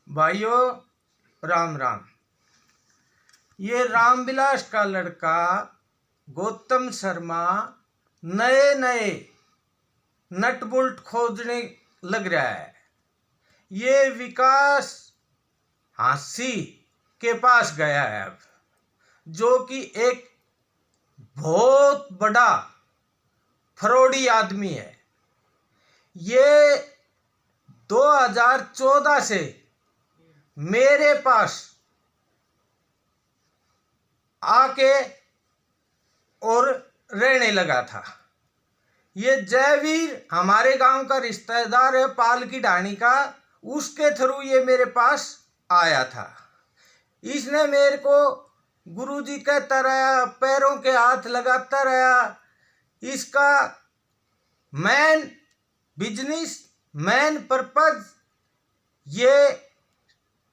भाइयों राम राम। ये रामविलास का लड़का गौतम शर्मा नए नए नट बोल्ट खोजने लग रहा है। ये विकास हांसी के पास गया है अब, जो कि एक बहुत बड़ा फ्रॉडी आदमी है। ये 2014 से मेरे पास आके और रहने लगा था। ये जयवीर हमारे गांव का रिश्तेदार है, पाल की ढाणी का, उसके थ्रू ये मेरे पास आया था। इसने मेरे को गुरुजी कहता रहा, पैरों के हाथ लगाता रहा। इसका मेन बिजनेस, मेन पर्पज ये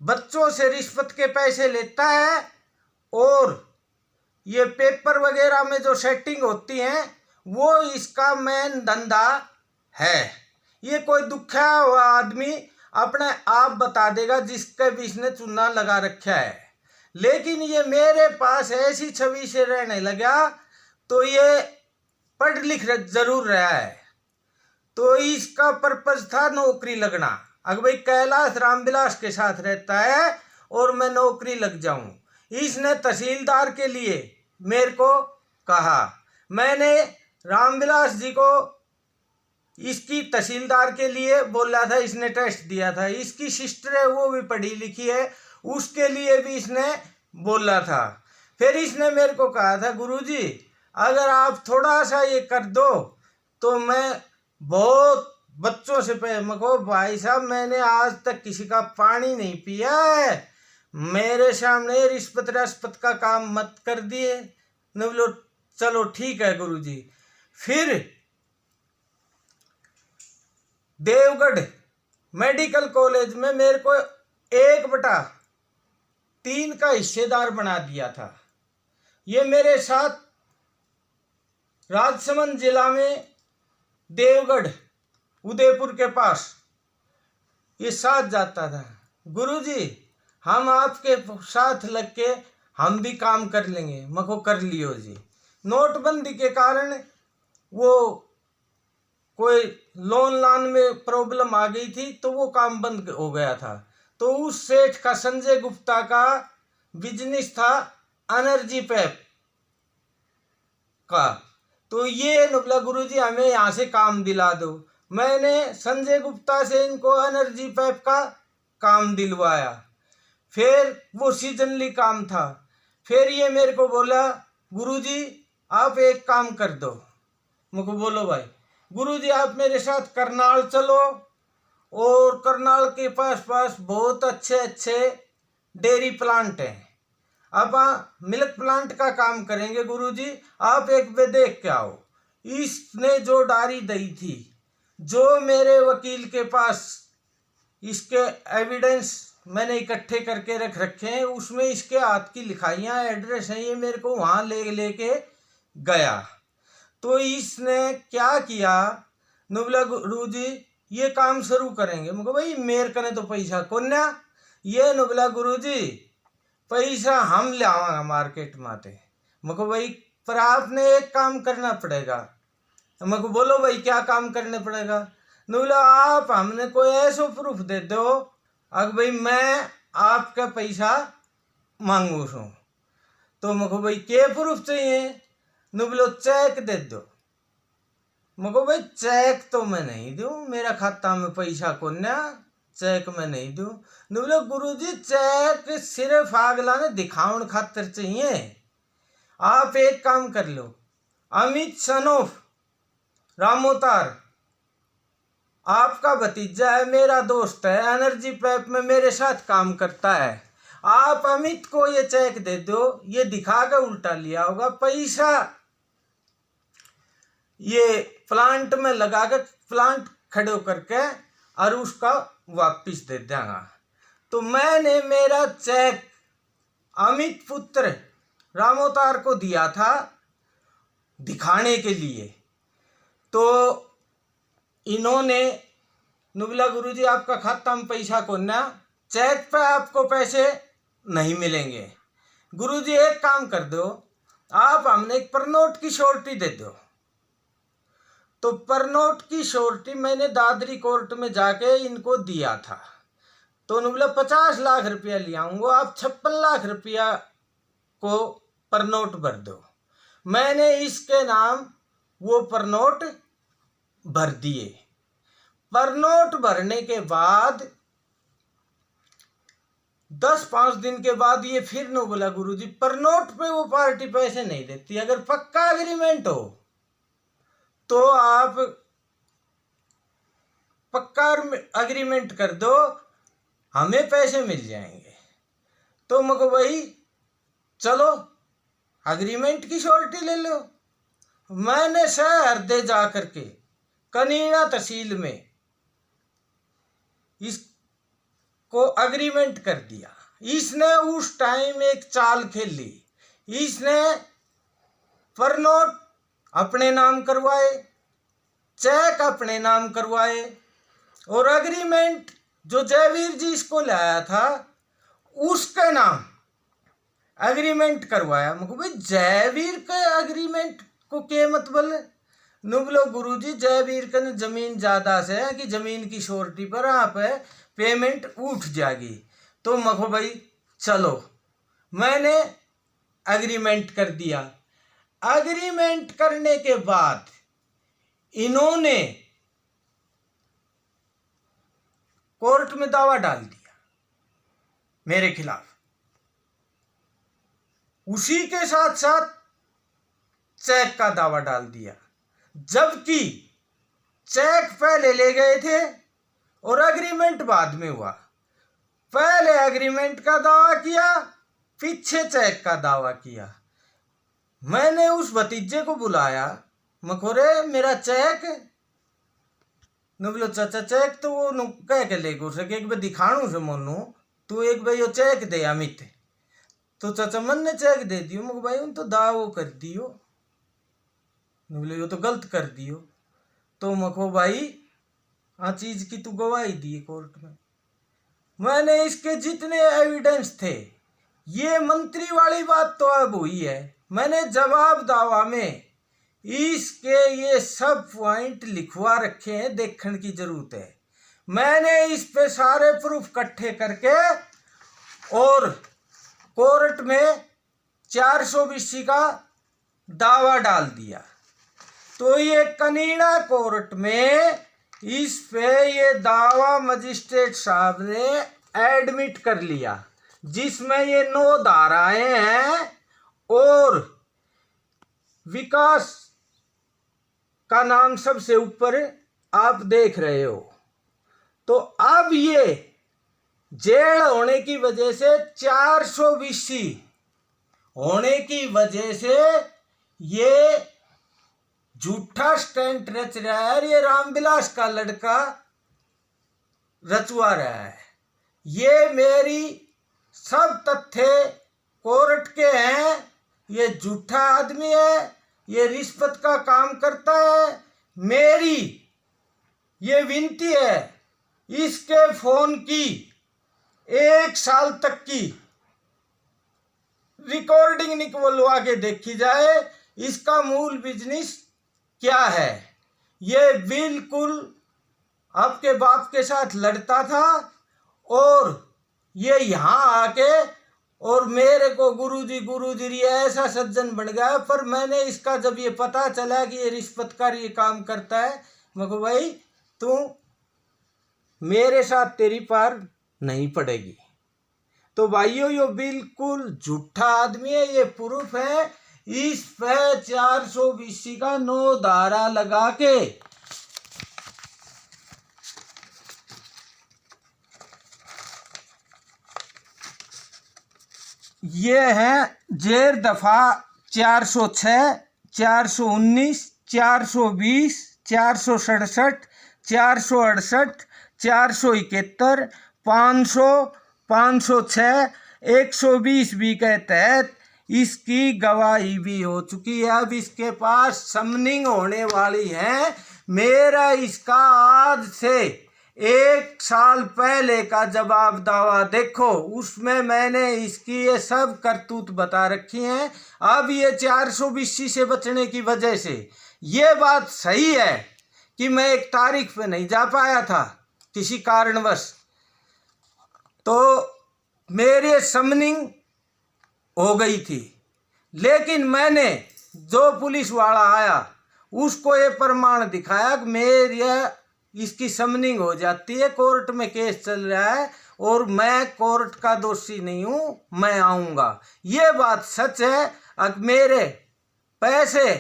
बच्चों से रिश्वत के पैसे लेता है और ये पेपर वगैरह में जो सेटिंग होती है वो इसका मेन धंधा है। ये कोई दुखा हुआ आदमी अपने आप बता देगा जिसके भी इसने चूना लगा रखा है। लेकिन ये मेरे पास ऐसी छवि से रहने लगा तो ये पढ़ लिख जरूर रहा है। तो इसका पर्पज था नौकरी लगना। अगर भाई कैलाश रामविलास के साथ रहता है और मैं नौकरी लग जाऊं। इसने तहसीलदार के लिए मेरे को कहा। मैंने रामविलास जी को इसकी तहसीलदार के लिए बोला था, इसने टेस्ट दिया था। इसकी सिस्टर है, वो भी पढ़ी लिखी है, उसके लिए भी इसने बोला था। फिर इसने मेरे को कहा था, गुरुजी अगर आप थोड़ा सा ये कर दो तो मैं बहुत बच्चों से मको भाई साहब मैंने आज तक किसी का पानी नहीं पिया है, मेरे सामने रिश्वत का काम मत कर दिए। न बोलो चलो ठीक है गुरुजी। फिर देवगढ़ मेडिकल कॉलेज में मेरे को 1/3 का हिस्सेदार बना दिया था। ये मेरे साथ राजसमंद जिला में देवगढ़ उदयपुर के पास ये साथ जाता था। गुरुजी हम आपके साथ लग के हम भी काम कर लेंगे। मको कर लियो जी। नोटबंदी के कारण वो कोई लोन में प्रॉब्लम आ गई थी तो वो काम बंद हो गया था। तो उस सेठ का, संजय गुप्ता का बिजनेस था एनर्जी पैप का। तो ये बोला गुरुजी हमें यहाँ से काम दिला दो। मैंने संजय गुप्ता से इनको एनर्जी पैप का काम दिलवाया। फिर वो सीजनली काम था। फिर ये मेरे को बोला गुरुजी आप एक काम कर दो। मुझको बोलो भाई। गुरुजी आप मेरे साथ करनाल चलो और करनाल के पास बहुत अच्छे अच्छे डेयरी प्लांट हैं। अब मिल्क प्लांट का काम करेंगे गुरुजी, आप एक बार देख के आओ। इसने जो डायरी दी थी, जो मेरे वकील के पास इसके एविडेंस मैंने इकट्ठे करके रख रखे हैं, उसमें इसके हाथ की लिखाइयाँ, एड्रेस हैं। ये मेरे को वहाँ लेके गया। तो इसने क्या किया, नुबला गुरुजी ये काम शुरू करेंगे। मुझे भाई मेरे कने तो पैसा कोन्या। ये नुबला गुरुजी पैसा हम ले आवांगा मार्केट माते। मुझे भाई पर आपने एक काम करना पड़ेगा। मुझे बोलो भाई क्या काम करने पड़ेगा। नुबला आप हमने कोई ऐसा प्रूफ दे दो अगर भाई मैं आपका पैसा मांगू छू। तो मुझे भाई क्या प्रूफ चाहिए। नुबलो चेक दे दो। मुझे भाई चेक तो मैं नहीं दूं, मेरा खाता में पैसा कोन्या, चेक में नहीं दूं। नुबलो गुरुजी चेक सिर्फ अगला ने दिखाउन खातिर चाहिए। आप एक काम कर लो, अमित सनोफ रामोतार आपका भतीजा है, मेरा दोस्त है, एनर्जी पैप में मेरे साथ काम करता है। आप अमित को ये चेक दे दो, ये दिखा के उल्टा लिया होगा पैसा, ये प्लांट में लगा के प्लांट खड़े करके और उसका वापिस दे देगा। तो मैंने मेरा चेक अमित पुत्र रामोतार को दिया था दिखाने के लिए। तो इन्होंने नुबला गुरुजी आपका खाता में पैसा को ना, चेक पे आपको पैसे नहीं मिलेंगे। गुरुजी एक काम कर दो, आप हमने एक पर नोट की श्योरिटी दे दो। तो पर नोट की श्योरिटी मैंने दादरी कोर्ट में जाके इनको दिया था। तो उन्होंने बोला 50 लाख रुपया ले आऊंगा, आप 56 लाख रुपया को पर नोट भर दो। मैंने इसके नाम वो पर नोट भर दिए। पर नोट भरने के बाद 10-5 दिन के बाद ये फिर नो बोला गुरुजी पर नोट पे वो पार्टी पैसे नहीं देती, अगर पक्का एग्रीमेंट हो तो आप पक्का एग्रीमेंट कर दो, हमें पैसे मिल जाएंगे। तो मको भाई चलो एग्रीमेंट की श्योरिटी ले लो। मैंने सहरदे जा करके कनीना तहसील में इसको एग्रीमेंट कर दिया। इसने उस टाइम एक चाल खेली, इसने पर नोट अपने नाम करवाए, चेक अपने नाम करवाए और एग्रीमेंट जो जयवीर जी इसको लाया था उसके नाम एग्रीमेंट करवाया। मुझे भाई जयवीर के एग्रीमेंट को क्या मतलब? नुबलो गुरुजी जयवीर का जमीन ज्यादा से है कि जमीन की श्योरिटी पर आप पेमेंट उठ जाएगी। तो मखो भाई चलो, मैंने एग्रीमेंट कर दिया। एग्रीमेंट करने के बाद इन्होंने कोर्ट में दावा डाल दिया मेरे खिलाफ। उसी के साथ साथ चेक का दावा डाल दिया, जबकि चेक पहले ले गए थे और एग्रीमेंट बाद में हुआ। पहले एग्रीमेंट का दावा किया, पीछे चेक का दावा किया। मैंने उस भतीजे को बुलाया, मखोरे मेरा चेक न बोलो चाचा चेक तो वो कह के ले गो सके एक बार दिखाणु से मोनू तू एक बार यो चेक दे अमित। तो चाचा मन ने चेक दे दियो। मुझे भाई उन तो दावो कर दियो, बोले यो तो गलत कर दियो। तो मखो भाई आ चीज की तू गवाही दी कोर्ट में। मैंने इसके जितने एविडेंस थे, ये मंत्री वाली बात तो अब हुई है, मैंने जवाब दावा में इसके ये सब पॉइंट लिखवा रखे हैं, देखने की जरूरत है। मैंने इस पे सारे प्रूफ इकट्ठे करके और कोर्ट में 420 का दावा डाल दिया। तो ये कनीना कोर्ट में इस पे ये दावा मजिस्ट्रेट साहब ने एडमिट कर लिया, जिसमें ये 9 धाराएं हैं और विकास का नाम सबसे ऊपर आप देख रहे हो। तो अब ये जेल होने की वजह से 420 होने की वजह से ये झूठा स्टैंड रच रहा है। ये रामविलास का लड़का रचवा रहा है। ये मेरी सब तथ्य कोर्ट के हैं। ये झूठा आदमी है, ये रिश्वत का काम करता है। मेरी ये विनती है, इसके फोन की 1 साल तक की रिकॉर्डिंग निकलवा के देखी जाए, इसका मूल बिजनेस क्या है। ये बिल्कुल आपके बाप के साथ लड़ता था और ये यहाँ आके और मेरे को गुरुजी ये ऐसा सज्जन बन गया। पर मैंने इसका जब ये पता चला कि ये रिश्वतकार ये काम करता है, मैं को भाई तू मेरे साथ तेरी पार नहीं पड़ेगी। तो भाइयों ये बिल्कुल झूठा आदमी है, ये प्रूफ है। इस पे 420 का 9 धारा लगा के ये है जेर दफा 406, 419, 420, 467, 468, 471, 500, 506, 120 बी के तहत इसकी गवाही भी हो चुकी है। अब इसके पास समनिंग होने वाली है। मेरा इसका आज से 1 साल पहले का जवाब दावा देखो, उसमें मैंने इसकी ये सब करतूत बता रखी हैं। अब ये 420 से बचने की वजह से ये बात सही है कि मैं एक तारीख पे नहीं जा पाया था किसी कारणवश, तो मेरे समनिंग हो गई थी, लेकिन मैंने जो पुलिस वाला आया उसको ये प्रमाण दिखाया कि मेरी इसकी समनिंग हो जाती है, कोर्ट में केस चल रहा है और मैं कोर्ट का दोषी नहीं हूँ, मैं आऊँगा। ये बात सच है। अब मेरे पैसे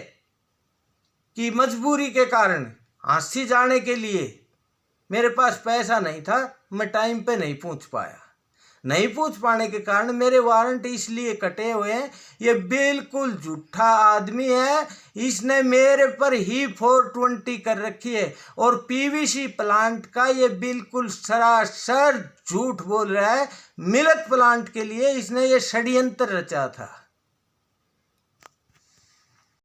की मजबूरी के कारण झांसी जाने के लिए मेरे पास पैसा नहीं था, मैं टाइम पे नहीं पहुँच पाया। नहीं पहुँच पाने के कारण मेरे वारंट इसलिए कटे हुए हैं। ये बिल्कुल झूठा आदमी है, इसने मेरे पर ही 420 कर रखी है और पीवीसी प्लांट का ये बिल्कुल सरासर झूठ बोल रहा है। मिल्क प्लांट के लिए इसने ये षड्यंत्र रचा था।